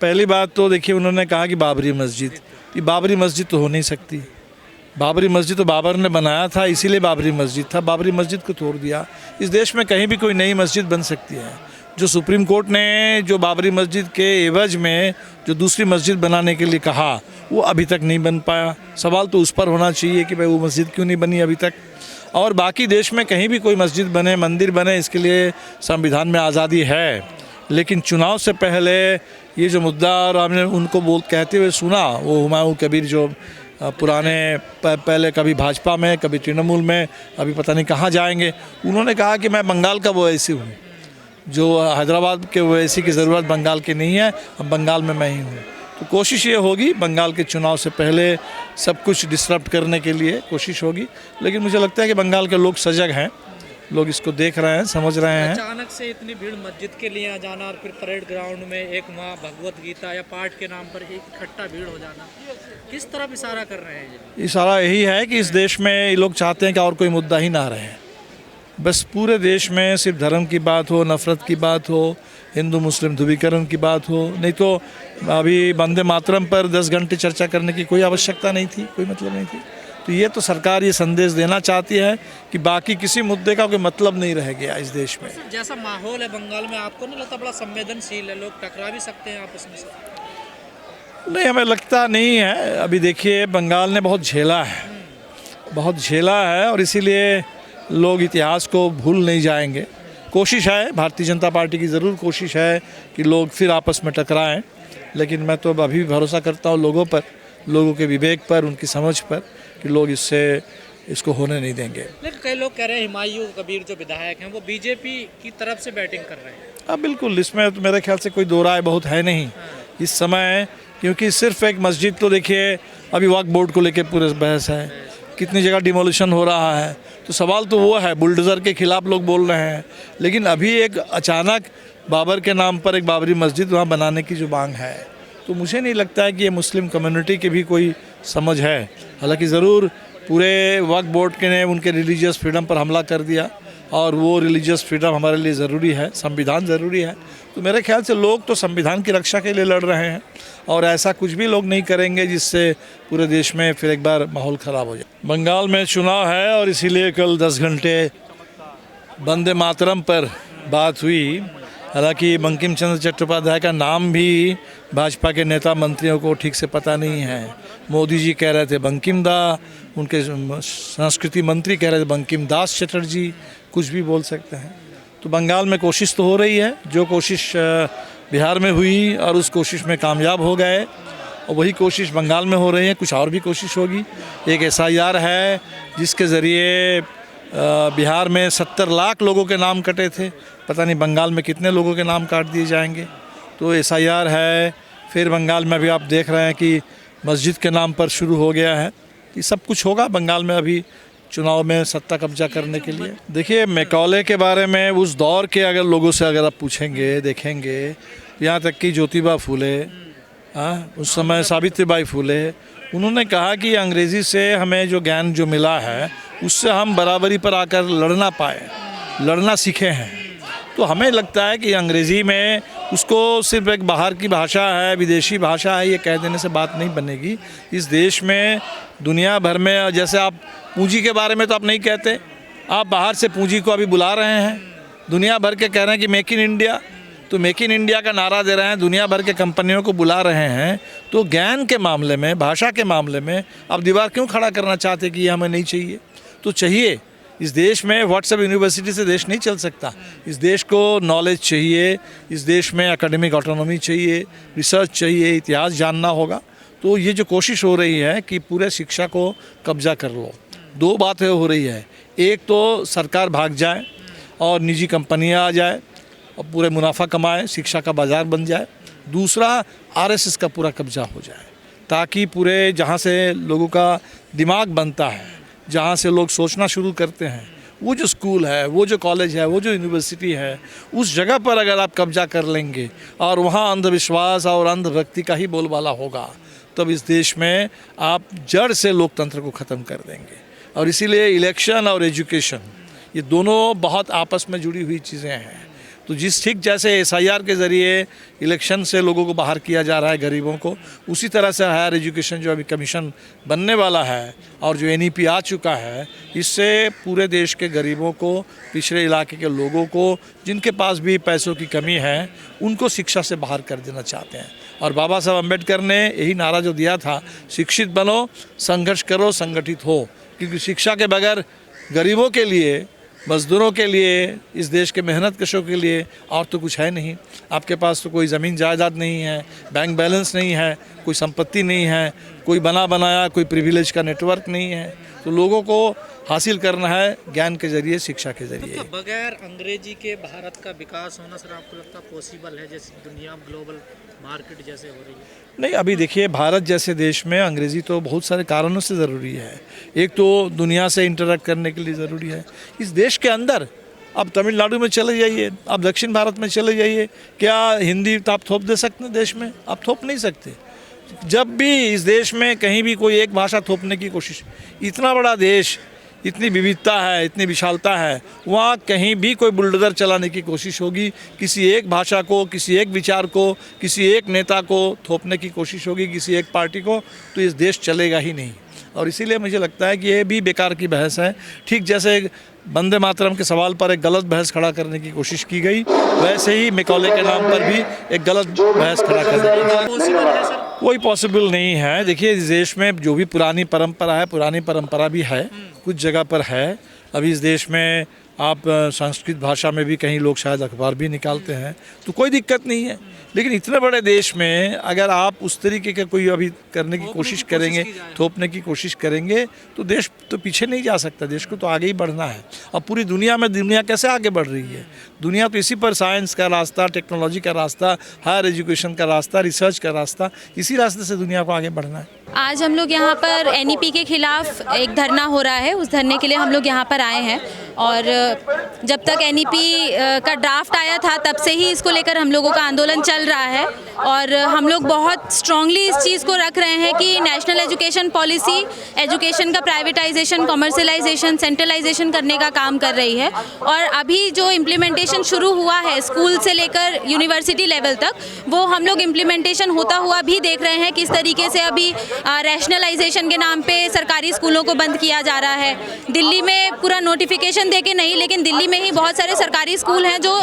पहली बात तो देखिए, उन्होंने कहा कि बाबरी मस्जिद, ये बाबरी मस्जिद तो हो नहीं सकती। बाबरी मस्जिद तो बाबर ने बनाया था, इसीलिए बाबरी मस्जिद था। बाबरी मस्जिद को तोड़ दिया। इस देश में कहीं भी कोई नई मस्जिद बन सकती है। जो सुप्रीम कोर्ट ने जो बाबरी मस्जिद के एवज में जो दूसरी मस्जिद बनाने के लिए कहा, वो अभी तक नहीं बन पाया। सवाल तो उस पर होना चाहिए कि भाई वो मस्जिद क्यों नहीं बनी अभी तक। और बाकी देश में कहीं भी कोई मस्जिद बने, मंदिर बने, इसके लिए संविधान में आज़ादी है। लेकिन चुनाव से पहले ये जो मुद्दा, और हमने उनको कहते हुए सुना, वो हुमायूं कबीर जो पुराने पहले कभी भाजपा में, कभी तृणमूल में, अभी पता नहीं कहाँ जाएंगे, उन्होंने कहा कि मैं बंगाल का ओवैसी हूँ, जो हैदराबाद के ओवैसी की ज़रूरत बंगाल की नहीं है, अब बंगाल में मैं ही हूँ। तो कोशिश ये होगी बंगाल के चुनाव से पहले सब कुछ डिसरप्ट करने के लिए कोशिश होगी। लेकिन मुझे लगता है कि बंगाल के लोग सजग हैं, लोग इसको देख रहे हैं, समझ रहे हैं। अचानक से इतनी भीड़ मस्जिद के लिए आ जाना और फिर परेड ग्राउंड में एक वहाँ भगवत गीता या पाठ के नाम पर एक इकट्ठा भीड़ हो जाना, किस तरफ इशारा कर रहे हैं ये? इशारा यही है कि इस देश में ये लोग चाहते हैं कि और कोई मुद्दा ही ना रहे। बस पूरे देश में सिर्फ धर्म की बात हो, नफ़रत की बात हो, हिंदू मुस्लिम ध्रुवीकरण की बात हो। नहीं तो अभी वंदे मातरम पर 10 घंटे चर्चा करने की कोई आवश्यकता नहीं थी, कोई मतलब नहीं थी। तो ये तो सरकार ये संदेश देना चाहती है कि बाकी किसी मुद्दे का कोई मतलब नहीं रह गया इस देश में। जैसा माहौल है बंगाल में, आपको नहीं लगता बड़ा संवेदनशील है, लोग टकरा भी सकते हैं आपस में? नहीं, हमें लगता नहीं है। अभी देखिए, बंगाल ने बहुत झेला है, बहुत झेला है, और इसीलिए लोग इतिहास को भूल नहीं जाएंगे। कोशिश है, भारतीय जनता पार्टी की ज़रूर कोशिश है कि लोग फिर आपस में टकराएं, लेकिन मैं तो अभी भी भरोसा करता हूँ लोगों पर, लोगों के विवेक पर, उनकी समझ पर, कि लोग इसको होने नहीं देंगे। लेकिन कई लोग कह रहे हैं हुमायूं कबीर जो विधायक हैं वो बीजेपी की तरफ से बैटिंग कर रहे हैं। अब बिल्कुल, इसमें तो मेरे ख्याल से कोई दो राय बहुत है नहीं इस समय, क्योंकि सिर्फ एक मस्जिद तो देखिए, अभी वक्फ बोर्ड को लेकर पूरे बहस है, कितनी जगह डिमोलिशन हो रहा है। तो सवाल तो वो है, बुलडोज़र के खिलाफ लोग बोल रहे हैं, लेकिन अभी एक अचानक बाबर के नाम पर एक बाबरी मस्जिद वहाँ बनाने की जो मांग है, तो मुझे नहीं लगता है कि ये मुस्लिम कम्युनिटी की भी कोई समझ है। हालांकि ज़रूर पूरे वक्फ बोर्ड के ने उनके रिलीजियस फ्रीडम पर हमला कर दिया, और वो रिलीजियस फ्रीडम हमारे लिए ज़रूरी है, संविधान ज़रूरी है। तो मेरे ख्याल से लोग तो संविधान की रक्षा के लिए लड़ रहे हैं, और ऐसा कुछ भी लोग नहीं करेंगे जिससे पूरे देश में फिर एक बार माहौल ख़राब हो जाए। बंगाल में चुनाव है, और इसीलिए कल 10 घंटे वंदे मातरम पर बात हुई। हालांकि बंकिम चंद्र चट्टोपाध्याय का नाम भी भाजपा के नेता मंत्रियों को ठीक से पता नहीं है। मोदी जी कह रहे थे बंकिम दा, उनके संस्कृति मंत्री कह रहे थे बंकिम दास चटर्जी, कुछ भी बोल सकते हैं। तो बंगाल में कोशिश तो हो रही है, जो कोशिश बिहार में हुई और उस कोशिश में कामयाब हो गए, और वही कोशिश बंगाल में हो रही है। कुछ और भी कोशिश होगी। एक SIR है जिसके ज़रिए बिहार में 70 लाख लोगों के नाम कटे थे, पता नहीं बंगाल में कितने लोगों के नाम काट दिए जाएंगे। तो SIR है। फिर बंगाल में अभी आप देख रहे हैं कि मस्जिद के नाम पर शुरू हो गया है। ये सब कुछ होगा बंगाल में अभी चुनाव में सत्ता कब्जा करने के लिए। देखिए, मैकॉले के बारे में उस दौर के अगर लोगों से अगर आप पूछेंगे, देखेंगे, यहाँ तक कि ज्योतिबा फूले, उस समय सावित्रीबाई फूले, उन्होंने कहा कि अंग्रेज़ी से हमें जो ज्ञान जो मिला है उससे हम बराबरी पर आकर लड़ना पाए, लड़ना सीखे हैं। तो हमें लगता है कि अंग्रेज़ी में उसको सिर्फ एक बाहर की भाषा है, विदेशी भाषा है, ये कह देने से बात नहीं बनेगी। इस देश में दुनिया भर में, जैसे आप पूंजी के बारे में तो आप नहीं कहते, आप बाहर से पूंजी को अभी बुला रहे हैं, दुनिया भर के कह रहे हैं कि मेक इन इंडिया, तो मेक इन इंडिया का नारा दे रहे हैं, दुनिया भर के कंपनियों को बुला रहे हैं। तो ज्ञान के मामले में, भाषा के मामले में आप दीवार क्यों खड़ा करना चाहते कि ये हमें नहीं चाहिए? तो चाहिए। इस देश में व्हाट्सएप यूनिवर्सिटी से देश नहीं चल सकता। इस देश को नॉलेज चाहिए, इस देश में एकेडमिक ऑटोनॉमी चाहिए, रिसर्च चाहिए, इतिहास जानना होगा। तो ये जो कोशिश हो रही है कि पूरे शिक्षा को कब्जा कर लो, दो बातें हो रही है। एक तो सरकार भाग जाए और निजी कंपनियां आ जाए और पूरे मुनाफा कमाए, शिक्षा का बाज़ार बन जाए। दूसरा, RSS का पूरा कब्जा हो जाए, ताकि पूरे जहाँ से लोगों का दिमाग बनता है, जहाँ से लोग सोचना शुरू करते हैं, वो जो स्कूल है, वो जो कॉलेज है, वो जो यूनिवर्सिटी है, उस जगह पर अगर आप कब्जा कर लेंगे और वहाँ अंधविश्वास और अंधभक्ति का ही बोलबाला होगा, तब इस देश में आप जड़ से लोकतंत्र को ख़त्म कर देंगे। और इसीलिए इलेक्शन और एजुकेशन, ये दोनों बहुत आपस में जुड़ी हुई चीज़ें हैं। तो जिस ठीक जैसे SIR के ज़रिए इलेक्शन से लोगों को बाहर किया जा रहा है गरीबों को, उसी तरह से हायर एजुकेशन जो अभी कमीशन बनने वाला है और जो NEP आ चुका है, इससे पूरे देश के गरीबों को, पिछड़े इलाके के लोगों को, जिनके पास भी पैसों की कमी है, उनको शिक्षा से बाहर कर देना चाहते हैं। और बाबा साहब अम्बेडकर ने यही नारा जो दिया था, शिक्षित बनो, संघर्ष करो, संगठित हो, क्योंकि शिक्षा के बगैर गरीबों के लिए, मज़दूरों के लिए, इस देश के मेहनत कशों के लिए और तो कुछ है नहीं। आपके पास तो कोई ज़मीन जायदाद नहीं है, बैंक बैलेंस नहीं है, कोई संपत्ति नहीं है, कोई बना बनाया कोई प्रिविलेज का नेटवर्क नहीं है। तो लोगों को हासिल करना है ज्ञान के ज़रिए, शिक्षा के ज़रिए। मतलब बगैर अंग्रेजी के भारत का विकास होना सर आपको लगता है पॉसिबल है, जैसे दुनिया ग्लोबल मार्केट जैसे हो रही है? नहीं, अभी देखिए भारत जैसे देश में अंग्रेज़ी तो बहुत सारे कारणों से ज़रूरी है। एक तो दुनिया से इंटरेक्ट करने के लिए ज़रूरी है। इस देश के अंदर अब तमिलनाडु में चले जाइए, आप दक्षिण भारत में चले जाइए, क्या हिंदी तो आप थोप दे सकते हैं देश में? आप थोप नहीं सकते। जब भी इस देश में कहीं भी कोई एक भाषा थोपने की कोशिश, इतना बड़ा देश, इतनी विविधता है, इतनी विशालता है, वहाँ कहीं भी कोई बुलडोज़र चलाने की कोशिश होगी, किसी एक भाषा को, किसी एक विचार को, किसी एक नेता को थोपने की कोशिश होगी, किसी एक पार्टी को, तो इस देश चलेगा ही नहीं। और इसीलिए मुझे लगता है कि ये भी बेकार की बहस है। ठीक जैसे वंदे मातरम के सवाल पर एक गलत बहस खड़ा करने की कोशिश की गई, वैसे ही मैकॉले के नाम पर भी एक गलत बहस खड़ा करने की कोई पॉसिबल नहीं है। देखिए इस देश में जो भी पुरानी परंपरा है, पुरानी परंपरा भी है, कुछ जगह पर है। अभी इस देश में आप संस्कृत भाषा में भी कहीं लोग शायद अखबार भी निकालते हैं, तो कोई दिक्कत नहीं है। लेकिन इतने बड़े देश में अगर आप उस तरीके का कोई अभी करने की कोशिश करेंगे, थोपने की कोशिश करेंगे, तो देश तो पीछे नहीं जा सकता, देश को तो आगे ही बढ़ना है। और पूरी दुनिया में दुनिया कैसे आगे बढ़ रही है? दुनिया तो इसी पर, साइंस का रास्ता, टेक्नोलॉजी का रास्ता, हायर एजुकेशन का रास्ता, रिसर्च का रास्ता, इसी रास्ते से दुनिया को आगे बढ़ना है। आज हम लोग यहाँ पर NEP के खिलाफ एक धरना हो रहा है, उस धरने के लिए हम लोग यहाँ पर आए हैं। और जब तक NEP का ड्राफ्ट आया था तब से ही इसको लेकर हम लोगों का आंदोलन चल रहा है। और हम लोग बहुत स्ट्रांगली इस चीज़ को रख रहे हैं कि नेशनल एजुकेशन पॉलिसी एजुकेशन का प्राइवेटाइजेशन, कमर्शलाइजेशन, सेंट्रलाइजेशन करने का काम कर रही है। और अभी जो इम्प्लीमेंटेशन शुरू हुआ है स्कूल से लेकर यूनिवर्सिटी लेवल तक, वो हम लोग इम्प्लीमेंटेशन होता हुआ भी देख रहे हैं। किस तरीके से अभी रैशनलाइजेशन के नाम पे सरकारी स्कूलों को बंद किया जा रहा है। दिल्ली में पूरा नोटिफिकेशन देके नहीं, लेकिन दिल्ली में ही बहुत सारे सरकारी स्कूल हैं जो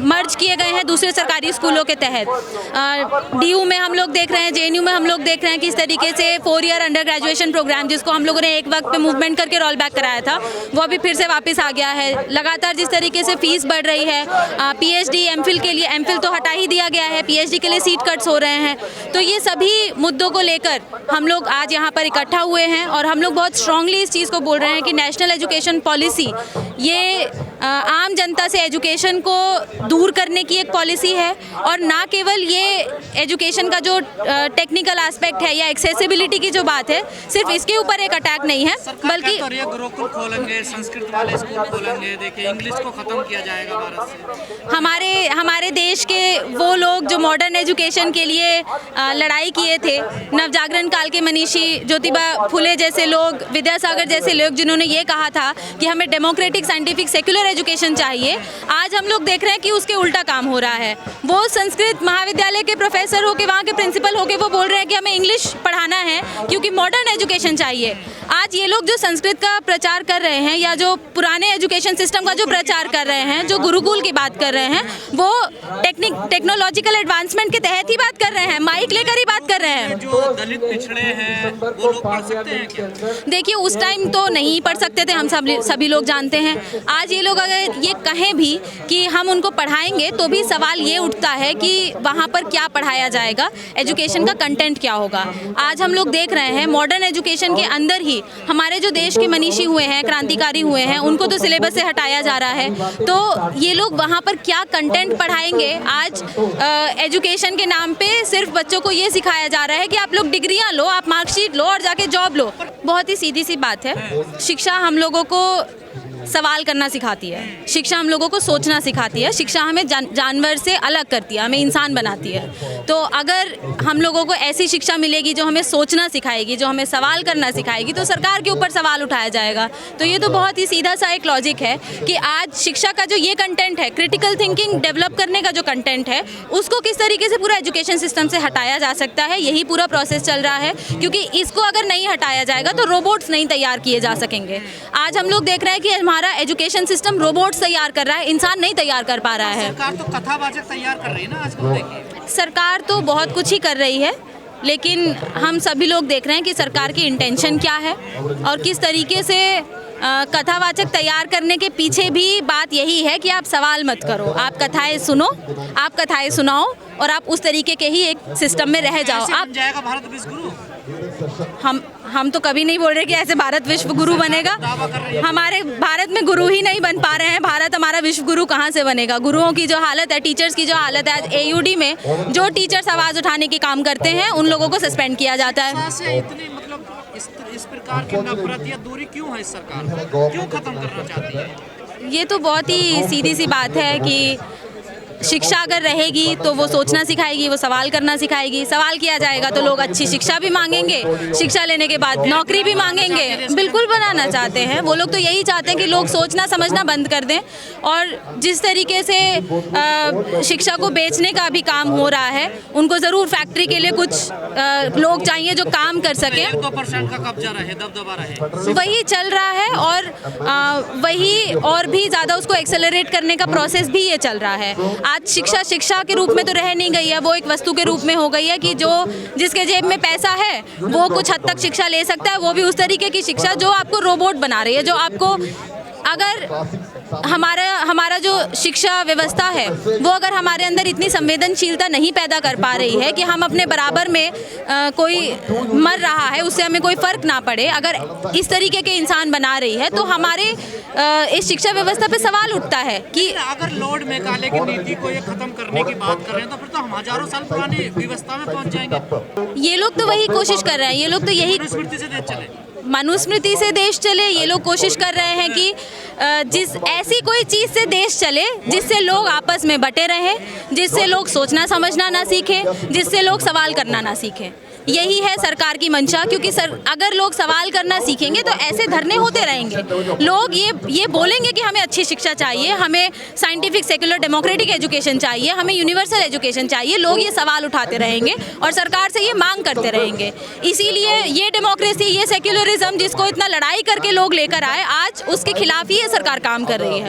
मर्ज किए गए हैं दूसरे सरकारी स्कूलों के तहत। DU में हम लोग देख रहे हैं, JNU में हम लोग देख रहे हैं किस तरीके से 4 ईयर अंडर ग्रेजुएशन प्रोग्राम, जिसको हम लोगों ने एक वक्त पे मूवमेंट करके रोल बैक कराया था, वो अभी फिर से वापस आ गया है। लगातार जिस तरीके से फीस बढ़ रही है, PhD MPhil के लिए, MPhil तो हटा ही दिया गया है, PhD के लिए सीट कट्स हो रहे हैं। तो ये सभी मुद्दों को लेकर हम लोग आज यहाँ पर इकट्ठा हुए हैं और हम लोग बहुत स्ट्रांगली इस चीज़ को बोल रहे हैं कि नेशनल एजुकेशन पॉलिसी ये आम जनता से एजुकेशन को दूर करने की एक पॉलिसी है। और ना केवल ये एजुकेशन का जो टेक्निकल एस्पेक्ट है या एक्सेसिबिलिटी की जो बात है, सिर्फ इसके ऊपर एक अटैक नहीं है, बल्कि गुरुकुल खोलेंगे, संस्कृत वाले स्कूल खोलेंगे, देखिए इंग्लिश को ख़त्म किया जाएगा भारत से। हमारे देश के वो लोग जो मॉडर्न एजुकेशन के लिए लड़ाई किए थे, नवजागरण काल के मनीषी ज्योतिबा फुले जैसे लोग, विद्यासागर जैसे लोग, जिन्होंने ये कहा था कि हमें डेमोक्रेटिक, साइंटिफिक, सेक्युलर एजुकेशन चाहिए, आज हम लोग देख रहे हैं कि उसके उल्टा काम हो रहा है। वो संस्कृत महाविद्यालय के प्रोफेसर हो के, वहाँ के प्रिंसिपल हो के वो बोल रहे हैं कि हमें इंग्लिश पढ़ाना है क्योंकि मॉडर्न एजुकेशन चाहिए। आज ये लोग जो संस्कृत का प्रचार कर रहे हैं या जो पुराने एजुकेशन सिस्टम का जो प्रचार कर रहे हैं, जो गुरुकुल की बात कर रहे हैं, वो टेक्नोलॉजिकल एडवांसमेंट के तहत ही बात कर रहे हैं, माइक लेकर ही बात कर रहे हैं। जो दलित पिछड़े हैं वो लोग पढ़ सकते हैं क्या? देखिए उस टाइम तो नहीं पढ़ सकते थे, हम सभी लोग जानते हैं। आज ये लोग अगर ये कहें भी कि हम उनको पढ़ाएंगे, तो भी सवाल ये उठता है कि वहाँ पर क्या पढ़ाया जाएगा, एजुकेशन का कंटेंट क्या होगा। आज हम लोग देख रहे हैं मॉडर्न एजुकेशन के अंदर ही हमारे जो देश के मनीषी हुए हैं, क्रांतिकारी हुए हैं, उनको तो सिलेबस से हटाया जा रहा है। तो ये लोग वहाँ पर क्या कंटेंट पढ़ाएंगे? आज एजुकेशन के नाम पे सिर्फ बच्चों को ये सिखाया जा रहा है कि आप लोग डिग्रियाँ लो, आप मार्कशीट लो और जाके जॉब लो। बहुत ही सीधी सी बात है, शिक्षा हम लोगों को सवाल करना सिखाती है, शिक्षा हम लोगों को सोचना सिखाती है, शिक्षा हमें जानवर से अलग करती है, हमें इंसान बनाती है। तो अगर हम लोगों को ऐसी शिक्षा मिलेगी जो हमें सोचना सिखाएगी, जो हमें सवाल करना सिखाएगी, तो सरकार के ऊपर सवाल उठाया जाएगा। तो ये तो बहुत ही सीधा सा एक लॉजिक है कि आज शिक्षा का जो ये कंटेंट है, क्रिटिकल थिंकिंग डेवलप करने का जो कंटेंट है, उसको किस तरीके से पूरा एजुकेशन सिस्टम से हटाया जा सकता है, यही पूरा प्रोसेस चल रहा है। क्योंकि इसको अगर नहीं हटाया जाएगा तो रोबोट्स नहीं तैयार किए जा सकेंगे। आज हम लोग देख रहे हैं कि हमारा एजुकेशन सिस्टम रोबोट्स तैयार कर रहा है, इंसान नहीं तैयार कर पा रहा है। सरकार तो कथावाचक तैयार कर रही है ना आजकल, देखिए सरकार तो बहुत कुछ ही कर रही है, लेकिन हम सभी लोग देख रहे हैं कि सरकार की इंटेंशन क्या है और किस तरीके से कथावाचक तैयार करने के पीछे भी बात यही है कि आप सवाल मत करो, आप कथाएं सुनो, आप कथाएं सुनाओ और आप उस तरीके के ही एक सिस्टम में रह जाओ। आप जाएगा भारत विश्व गुरु। हम तो कभी नहीं बोल रहे कि ऐसे भारत विश्व गुरु बनेगा। हमारे भारत में गुरु ही नहीं बन पा रहे हैं, भारत हमारा विश्व गुरु कहाँ से बनेगा। गुरुओं की जो हालत है, टीचर्स की जो हालत है, आज AUD में जो टीचर्स आवाज़ उठाने के काम करते हैं उन लोगों को सस्पेंड किया जाता है। इतनी मतलब इस प्रकार की नफरत या दूरी क्यों है इस सरकार को, क्यों खत्म करना चाहती है? ये तो बहुत ही सीधी सी बात है कि शिक्षा अगर रहेगी तो वो सोचना सिखाएगी, वो सवाल करना सिखाएगी। सवाल किया जाएगा तो लोग अच्छी शिक्षा भी मांगेंगे, शिक्षा लेने के बाद नौकरी भी मांगेंगे। बिल्कुल बनाना चाहते हैं वो लोग, तो यही चाहते हैं कि लोग सोचना समझना बंद कर दें। और जिस तरीके से शिक्षा को बेचने का भी काम हो रहा है, उनको ज़रूर फैक्ट्री के लिए कुछ लोग चाहिए जो काम कर सकें। 1-2% का कब्जा रहे, दबदबा रहे, वही चल रहा है। और वही और भी ज़्यादा उसको एक्सेलरेट करने का प्रोसेस भी ये चल रहा है। आज शिक्षा के रूप में तो रह नहीं गई है, वो एक वस्तु के रूप में हो गई है कि जिसके जेब में पैसा है वो कुछ हद तक शिक्षा ले सकता है, वो भी उस तरीके की शिक्षा जो आपको रोबोट बना रही है। जो आपको अगर हमारा जो शिक्षा व्यवस्था है वो अगर हमारे अंदर इतनी संवेदनशीलता नहीं पैदा कर पा रही है कि हम अपने बराबर में कोई मर रहा है उससे हमें कोई फ़र्क ना पड़े, अगर इस तरीके के इंसान बना रही है, तो हमारे इस शिक्षा व्यवस्था पे सवाल उठता है कि अगर लॉर्ड मेकाले की नीति को ये खत्म करने की बात कर रहे हैं तो फिर तो हम हजारों साल पुरानी व्यवस्था में पहुंच जाएंगे। ये लोग तो वही कोशिश कर रहे हैं, ये लोग तो यही मनुस्मृति से देश चले। ये लोग कोशिश कर रहे हैं कि जिस ऐसी कोई चीज़ से देश चले जिससे लोग आपस में बटे रहें, जिससे लोग सोचना समझना ना सीखें, जिससे लोग सवाल करना ना सीखें। यही है सरकार की मंशा। क्योंकि अगर लोग सवाल करना सीखेंगे तो ऐसे धरने होते रहेंगे। लोग ये बोलेंगे कि हमें अच्छी शिक्षा चाहिए, हमें साइंटिफिक सेक्युलर डेमोक्रेटिक एजुकेशन चाहिए, हमें यूनिवर्सल एजुकेशन चाहिए। लोग ये सवाल उठाते रहेंगे और सरकार से ये मांग करते रहेंगे। इसीलिए ये डेमोक्रेसी, ये सेक्युलरिज्म जिसको इतना लड़ाई करके लोग लेकर आए, आज उसके खिलाफ ही ये सरकार काम कर रही है।